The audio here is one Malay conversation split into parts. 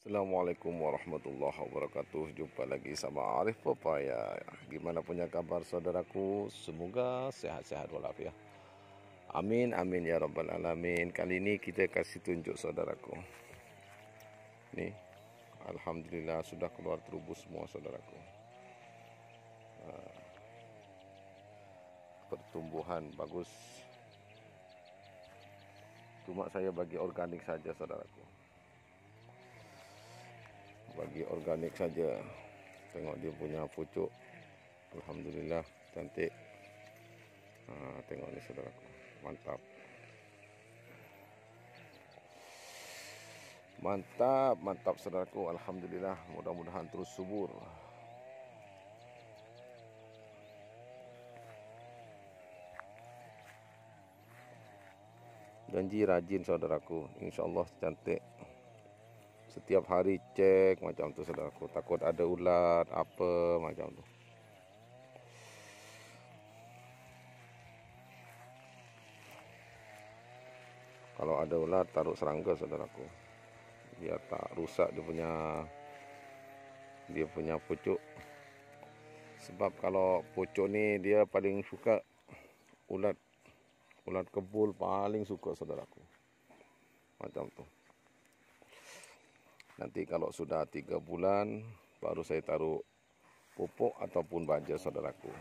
Assalamualaikum warahmatullahi wabarakatuh. Jumpa lagi sama Arif Papaya. Gimana punya kabar saudaraku? Semoga sehat-sehat walafiat. Amin amin ya rabbal alamin. Kali ini kita kasih tunjuk saudaraku. Nih, alhamdulillah sudah keluar terubus semua saudaraku. Pertumbuhan bagus. Cuma saya bagi organik saja saudaraku. Bagi organik saja. Tengok dia punya pucuk. Alhamdulillah cantik. Tengok ni saudaraku. Mantap. Mantap saudaraku. Alhamdulillah. Mudah-mudahan terus subur. Janji rajin saudaraku. InsyaAllah cantik. Setiap hari cek macam tu saudaraku. Takut ada ulat apa macam tu. Kalau ada ulat taruh serangga saudaraku. Biar tak rusak dia punya pucuk. Sebab kalau pucuk ni dia paling suka ulat. Ulat kebul paling suka saudaraku. Macam tu. Nanti kalau sudah 3 bulan baru saya taruh pupuk ataupun baja saudaraku.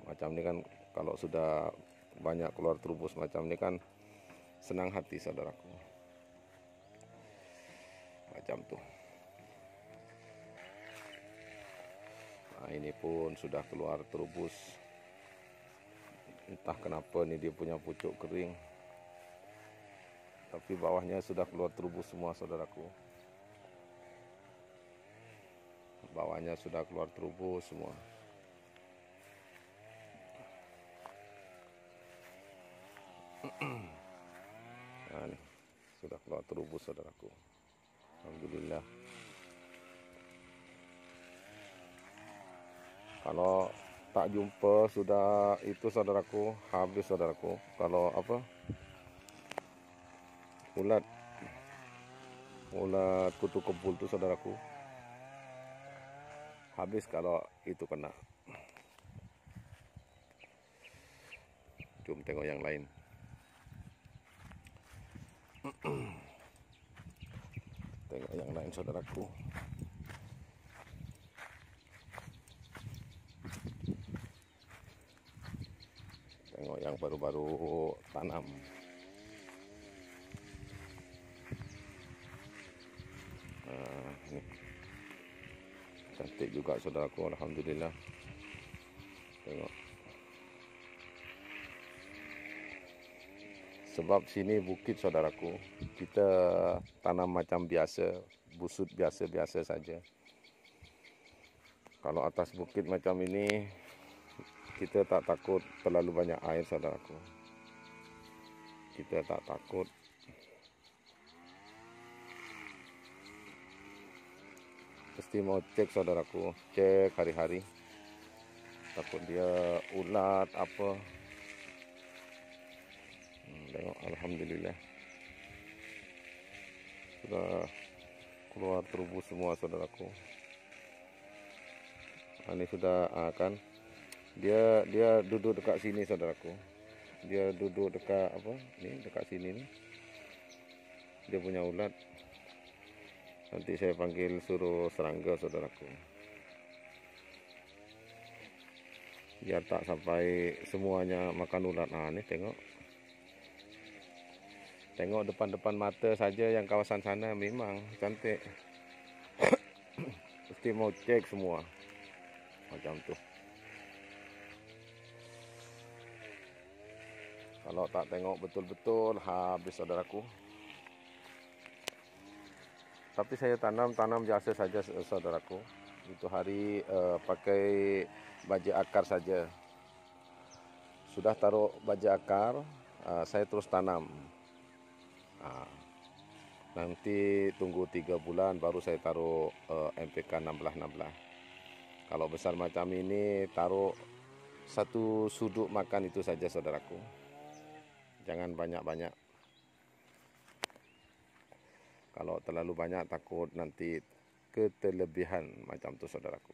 Macam ni kan kalau sudah banyak keluar terubus macam ni kan senang hati saudaraku. Macam tu. Ini pun sudah keluar terubus. Entah kenapa ni dia punya pucuk kering. Tapi bawahnya sudah keluar terubus semua saudaraku. Bawahnya sudah keluar terubus semua. Nah, ni sudah keluar terubus saudaraku. Alhamdulillah. Kalau tak jumpa sudah itu saudaraku, habis saudaraku. Kalau apa? Ulat kutu kebul tu saudaraku. Habis kalau itu kena. Jom tengok yang lain. Tengok yang lain saudaraku. Tengok yang baru-baru tanam. Ni. Cantik juga saudaraku, alhamdulillah. Tengok. Sebab sini bukit saudaraku, kita tanam macam biasa, busut biasa-biasa saja. Kalau atas bukit macam ini, kita tak takut terlalu banyak air saudaraku. Kita tak takut. Mesti mau cek saudaraku, cek hari-hari. Takut dia ulat apa. Tengok alhamdulillah. Sudah keluar terubus semua saudaraku. Ini sudah kan. Dia duduk dekat sini saudaraku. Dia duduk dekat apa? Ni dekat sini ni. Dia punya ulat. Nanti saya panggil suruh serangga saudaraku. Biar tak sampai semuanya makan ulat. Ni tengok. Tengok depan-depan mata saja yang kawasan sana memang cantik. Mesti mau cek semua. Macam tu. Kalau tak tengok betul-betul habis saudaraku. Tapi saya tanam biasa saja saudaraku. Itu hari pakai baja akar saja. Sudah taruh baja akar, saya terus tanam. Nanti tunggu 3 bulan baru saya taruh MPK 16-16. Kalau besar macam ini taruh satu sudut makan itu saja saudaraku. Jangan banyak-banyak. Kalau terlalu banyak takut nanti ketelebihan macam tu saudaraku.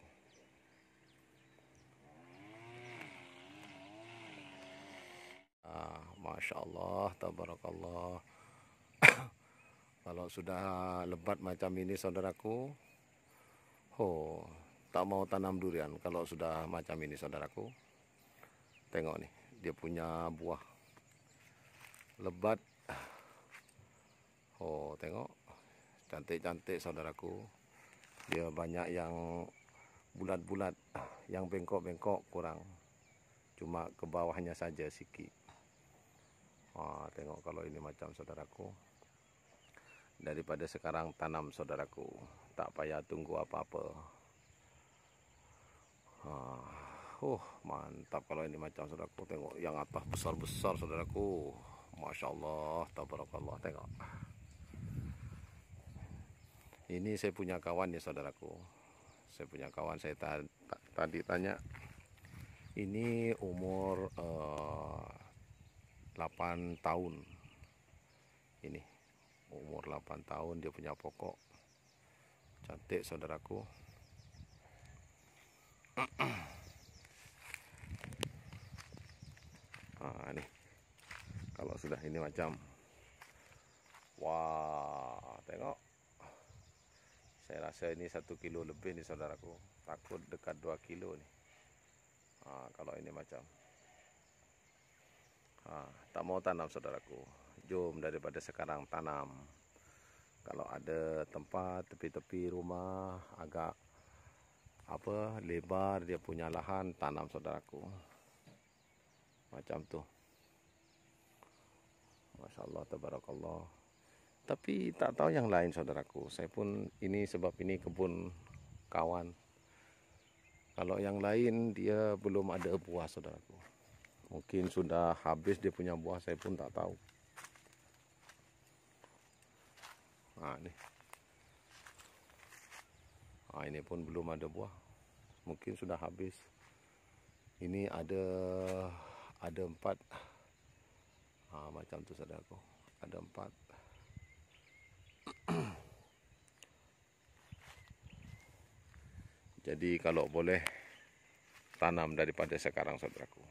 Masya Allah, tabarakallah. Kalau sudah lebat macam ini saudaraku, tak mau tanam durian kalau sudah macam ini saudaraku. Tengok nih, dia punya buah lebat. Tengok, cantik-cantik saudaraku. Dia banyak yang bulat-bulat, yang bengkok-bengkok kurang. Cuma ke bawahnya saja sikit. Tengok kalau ini macam saudaraku. Daripada sekarang tanam saudaraku, tak payah tunggu apa-apa. Mantap kalau ini macam saudaraku. Tengok yang atas besar-besar saudaraku. Masya Allah, tabarakallah. Tengok. Ini saya punya kawan ya saudaraku. Saya punya kawan, saya tadi tanya. Ini umur 8 tahun. Ini umur 8 tahun dia punya pokok. Cantik saudaraku. Nih. Kalau sudah ini macam, wah, tengok. Saya rasa ini 1 kilo lebih nih saudaraku. Takut dekat 2 kilo nih. Kalau ini macam, tak mau tanam saudaraku. Jom daripada sekarang tanam. Kalau ada tempat tepi-tepi rumah agak lebar, dia punya lahan, tanam saudaraku. Macam tu. Masya Allah, tabarakallah. Tapi tak tahu yang lain saudaraku. Saya pun ini sebab ini kebun kawan. Kalau yang lain dia belum ada buah saudaraku. Mungkin sudah habis dia punya buah, saya pun tak tahu. Nih. Ini pun belum ada buah. Mungkin sudah habis. Ini ada 4. Macam tu saudaraku. Ada 4. Jadi kalau boleh tanam daripada sekarang saudaraku.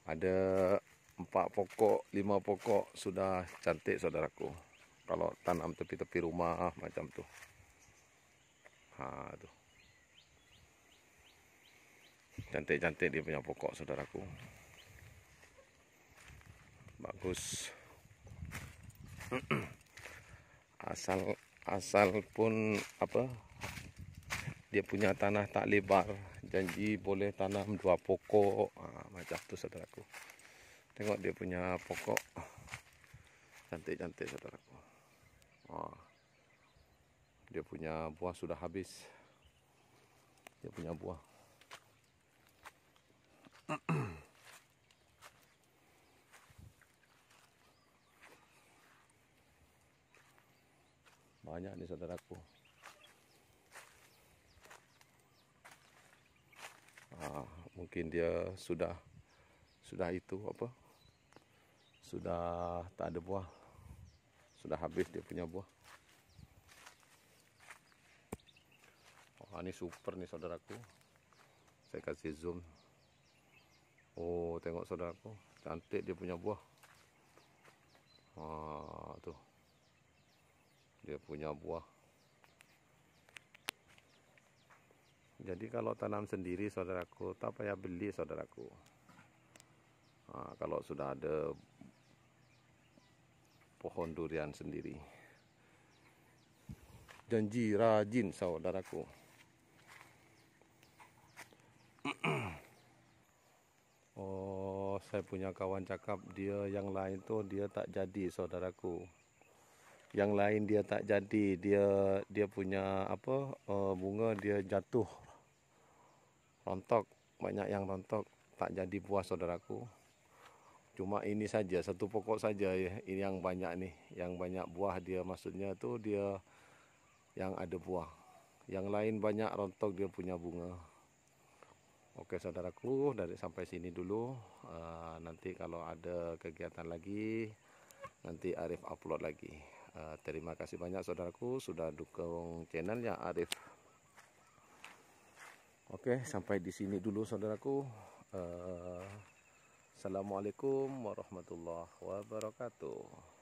Ada 4 pokok, 5 pokok sudah cantik saudaraku. Kalau tanam tepi-tepi rumah macam tu. Tu. Cantik-cantik dia punya pokok saudaraku. Bagus. Asal pun dia punya tanah tak lebar, janji boleh tanam 2 pokok. Macam tu saudaraku. Tengok dia punya pokok. Cantik-cantik saudaraku. Dia punya buah sudah habis. Dia punya buah. Banyak nih saudaraku. Mungkin dia sudah itu sudah tak ada buah. Sudah habis dia punya buah. Ini super nih saudaraku. Saya kasih zoom. Tengok saudaraku, cantik dia punya buah. Tuh. Dia punya buah. Jadi kalau tanam sendiri saudaraku, tak payah beli saudaraku. Kalau sudah ada pohon durian sendiri. Janji rajin saudaraku. Saya punya kawan cakap dia yang lain tuh dia tak jadi saudaraku. Yang lain dia tak jadi, dia punya bunga dia jatuh. Rontok, banyak yang rontok, tak jadi buah saudaraku. Cuma ini saja, 1 pokok saja ini yang banyak nih, yang banyak buah dia, maksudnya tuh dia yang ada buah. Yang lain banyak rontok dia punya bunga. Oke saudaraku, sampai sini dulu. Nanti kalau ada kegiatan lagi nanti Arif upload lagi. Terima kasih banyak saudaraku sudah dukung channelnya Arif. Oke, sampai di sini dulu saudaraku. Assalamualaikum warahmatullahi wabarakatuh.